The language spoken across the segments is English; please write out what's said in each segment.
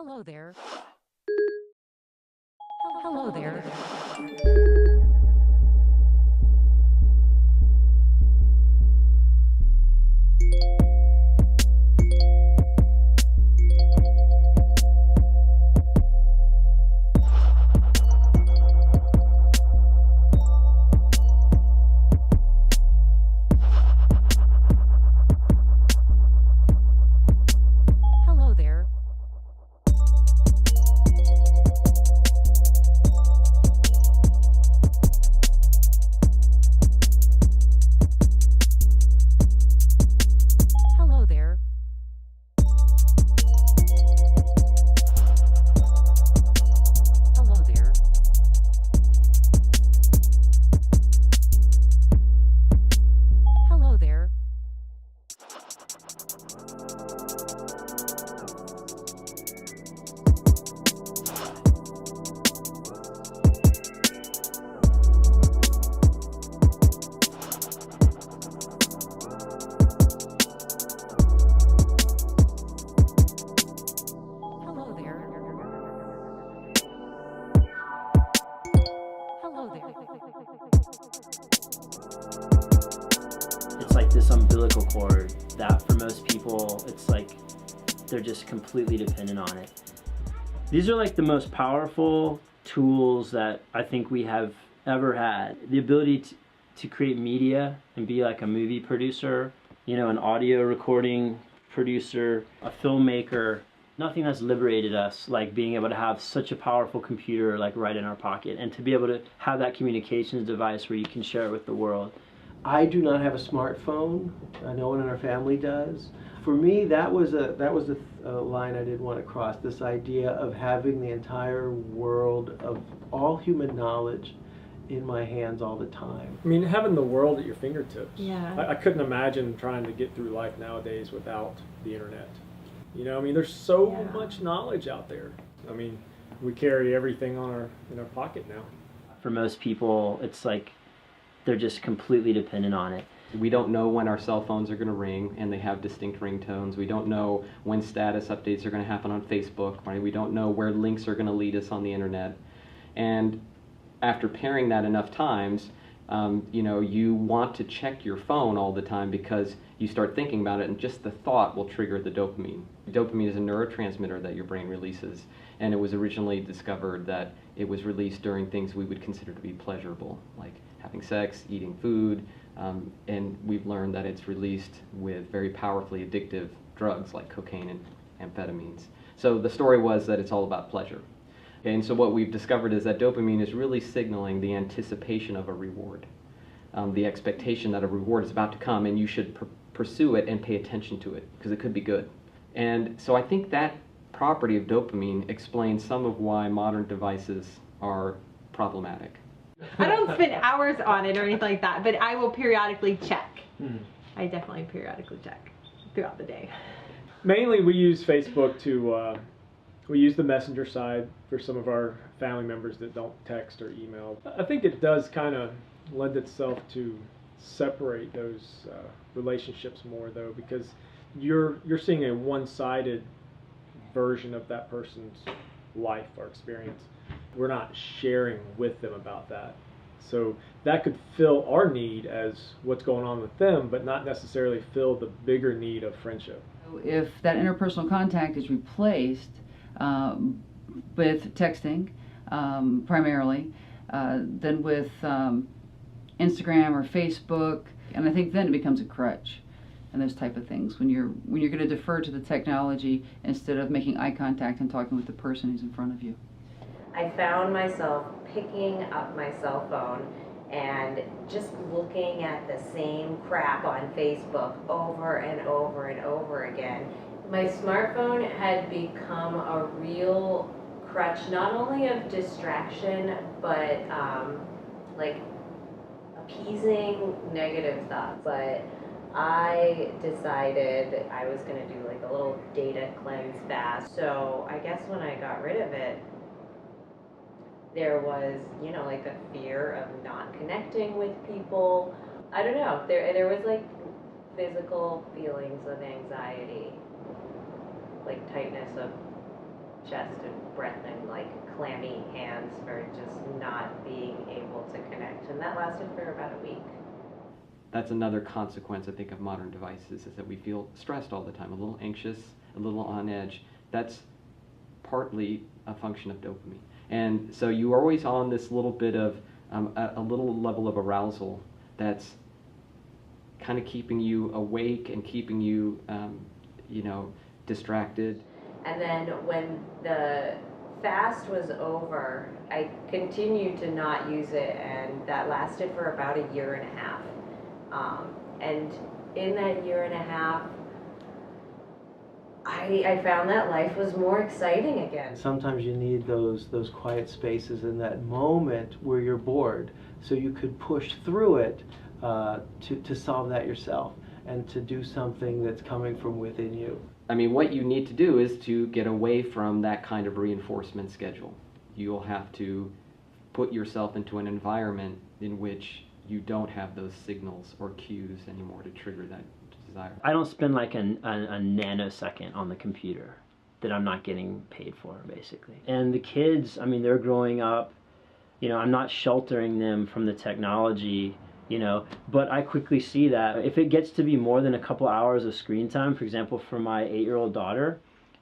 Hello there. Hello there. Hello there. Hello there. Hello there. Hello there. Hello there. Hello there. It's like this umbilical cord that for most people, it's like they're just completely dependent on it. These are like the most powerful tools that I think we have ever had. The ability to create media and be like a movie producer, you know, an audio recording producer, a filmmaker. Nothing has liberated us like being able to have such a powerful computer like right in our pocket, and to be able to have that communications device where you can share it with the world. I do not have a smartphone. No one in our family does. For me, that was a line I didn't want to cross. This idea of having the entire world of all human knowledge in my hands all the time. I mean, having the world at your fingertips. Yeah. I couldn't imagine trying to get through life nowadays without the internet. You know, I mean, there's so much knowledge out there. I mean, we carry everything in our pocket now. For most people, it's like they're just completely dependent on it. We don't know when our cell phones are going to ring, and they have distinct ringtones. We don't know when status updates are going to happen on Facebook, right? We don't know where links are going to lead us on the internet. And after pairing that enough times, you want to check your phone all the time because you start thinking about it, and just the thought will trigger the dopamine. Dopamine is a neurotransmitter that your brain releases, and it was originally discovered that it was released during things we would consider to be pleasurable, like having sex, eating food, and we've learned that it's released with very powerfully addictive drugs like cocaine and amphetamines. So the story was that it's all about pleasure. And so what we've discovered is that dopamine is really signaling the anticipation of a reward, the expectation that a reward is about to come, and you should pursue it and pay attention to it because it could be good. And so I think that property of dopamine explains some of why modern devices are problematic. I don't spend hours on it or anything like that, but I will periodically check. I definitely periodically check throughout the day. Mainly, we use Facebook to, we use the messenger side for some of our family members that don't text or email. I think it does kind of lend itself to separate those relationships more, though, because you're seeing a one-sided version of that person's life or experience. We're not sharing with them about that. So that could fill our need as what's going on with them, but not necessarily fill the bigger need of friendship. If that interpersonal contact is replaced with texting primarily, then with Instagram or Facebook, and I think then it becomes a crutch and those type of things when you're going to defer to the technology instead of making eye contact and talking with the person who's in front of you. I found myself picking up my cell phone and just looking at the same crap on Facebook over and over and over again. My smartphone had become a real crutch, not only of distraction, but like appeasing negative thoughts. But I decided I was gonna do like a little data cleanse fast. So I guess when I got rid of it, there was, like the fear of not connecting with people. I don't know, there was like physical feelings of anxiety, like tightness of chest and breath and like clammy hands for just not being able to connect. And that lasted for about a week. That's another consequence, I think, of modern devices, is that we feel stressed all the time, a little anxious, a little on edge. That's partly a function of dopamine. And so you're always on this little bit of, a little level of arousal that's kind of keeping you awake and keeping you, distracted. And then when the fast was over, I continued to not use it, and that lasted for about a year and a half. And in that year and a half, I found that life was more exciting again. Sometimes you need those quiet spaces in that moment where you're bored, so you could push through it to solve that yourself and to do something that's coming from within you. I mean, what you need to do is to get away from that kind of reinforcement schedule. You'll have to put yourself into an environment in which you don't have those signals or cues anymore to trigger that desire. I don't spend like a nanosecond on the computer that I'm not getting paid for, basically. And the kids, I mean, they're growing up, I'm not sheltering them from the technology, but I quickly see that if it gets to be more than a couple hours of screen time, for example, for my 8-year-old daughter,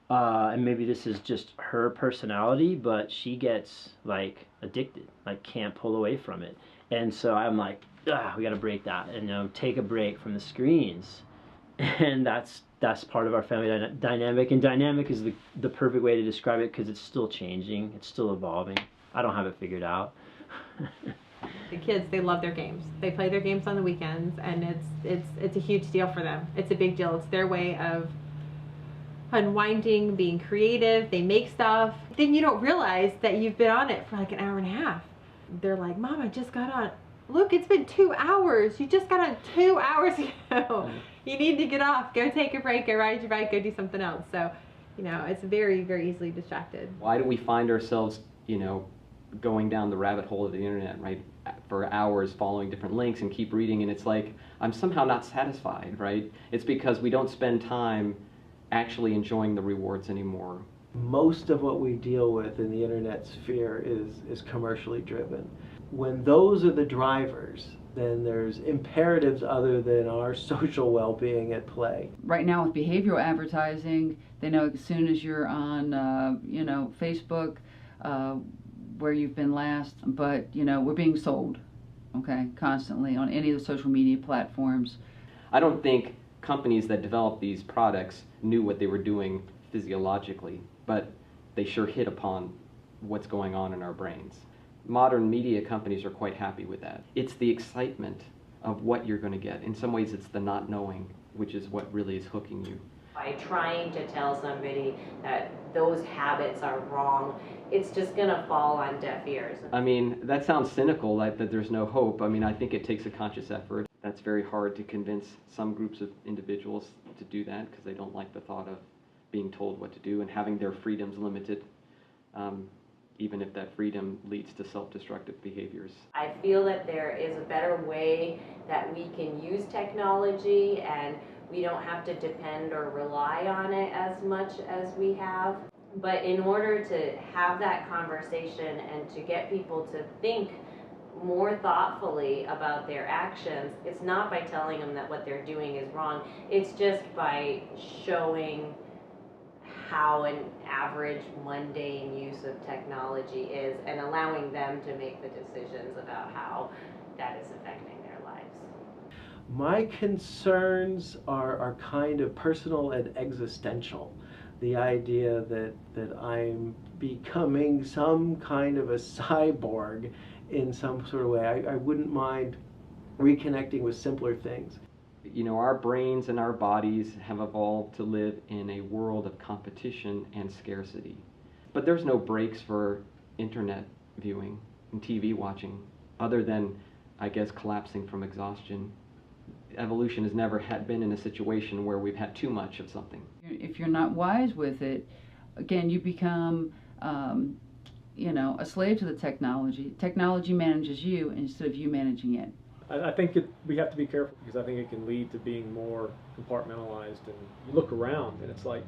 and maybe this is just her personality, but she gets like addicted, like can't pull away from it. And so I'm like, we got to break that and take a break from the screens. And that's part of our family dynamic. And dynamic is the perfect way to describe it because it's still changing, it's still evolving. I don't have it figured out. The kids, they love their games. They play their games on the weekends, and it's a huge deal for them. It's a big deal. It's their way of unwinding, being creative. They make stuff. Then you don't realize that you've been on it for like an hour and a half. They're like, Mom, I just got on. Look, it's been 2 hours. You just got on 2 hours ago. You need to get off. Go take a break. Go ride your bike. Go do something else. So, it's very, very easily distracted. Why do we find ourselves, going down the rabbit hole of the internet, right, for hours following different links and keep reading, and it's like, I'm somehow not satisfied, right? It's because we don't spend time actually enjoying the rewards anymore. Most of what we deal with in the internet sphere is commercially driven. When those are the drivers, then there's imperatives other than our social well-being at play. Right now with behavioral advertising, they know as soon as you're on, Facebook, where you've been last, but, we're being sold, okay, constantly on any of the social media platforms. I don't think companies that developed these products knew what they were doing physiologically, but they sure hit upon what's going on in our brains. Modern media companies are quite happy with that. It's the excitement of what you're going to get. In some ways, it's the not knowing, which is what really is hooking you. By trying to tell somebody that those habits are wrong, it's just going to fall on deaf ears. I mean, that sounds cynical, like that there's no hope. I mean, I think it takes a conscious effort. That's very hard to convince some groups of individuals to do that because they don't like the thought of being told what to do and having their freedoms limited, even if that freedom leads to self-destructive behaviors. I feel that there is a better way that we can use technology, and we don't have to depend or rely on it as much as we have. But in order to have that conversation and to get people to think more thoughtfully about their actions, it's not by telling them that what they're doing is wrong. It's just by showing how an average mundane use of technology is and allowing them to make the decisions about how that is affecting their lives. My concerns are kind of personal and existential. The idea that I'm becoming some kind of a cyborg in some sort of way. I wouldn't mind reconnecting with simpler things. Our brains and our bodies have evolved to live in a world of competition and scarcity. But there's no breaks for internet viewing and TV watching, other than, I guess, collapsing from exhaustion. Evolution has never been in a situation where we've had too much of something. If you're not wise with it, again, you become, a slave to the technology. Technology manages you instead of you managing it. I think we have to be careful because I think it can lead to being more compartmentalized. And you look around and it's like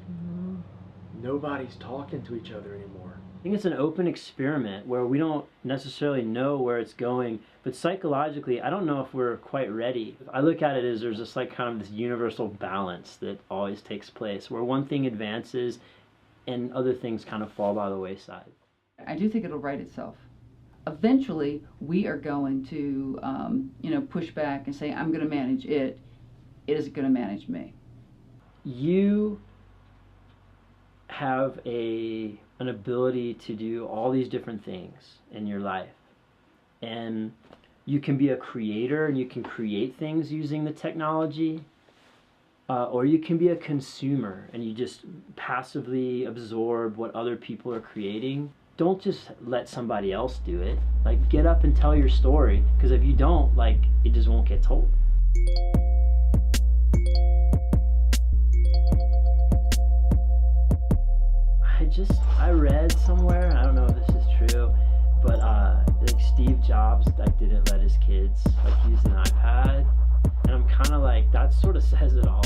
nobody's talking to each other anymore. I think it's an open experiment where we don't necessarily know where it's going, but psychologically, I don't know if we're quite ready. I look at it as there's just like kind of this universal balance that always takes place, where one thing advances and other things kind of fall by the wayside. I do think it'll right itself. Eventually, we are going to, push back and say, I'm going to manage it. It isn't going to manage me. You have an ability to do all these different things in your life. And you can be a creator and you can create things using the technology. Or you can be a consumer and you just passively absorb what other people are creating. Don't just let somebody else do it. Like, get up and tell your story, because if you don't, like, it just won't get told. I read somewhere, and I don't know if this is true, but like Steve Jobs like didn't let his kids like use an iPad, and I'm kind of like, that sort of says it all.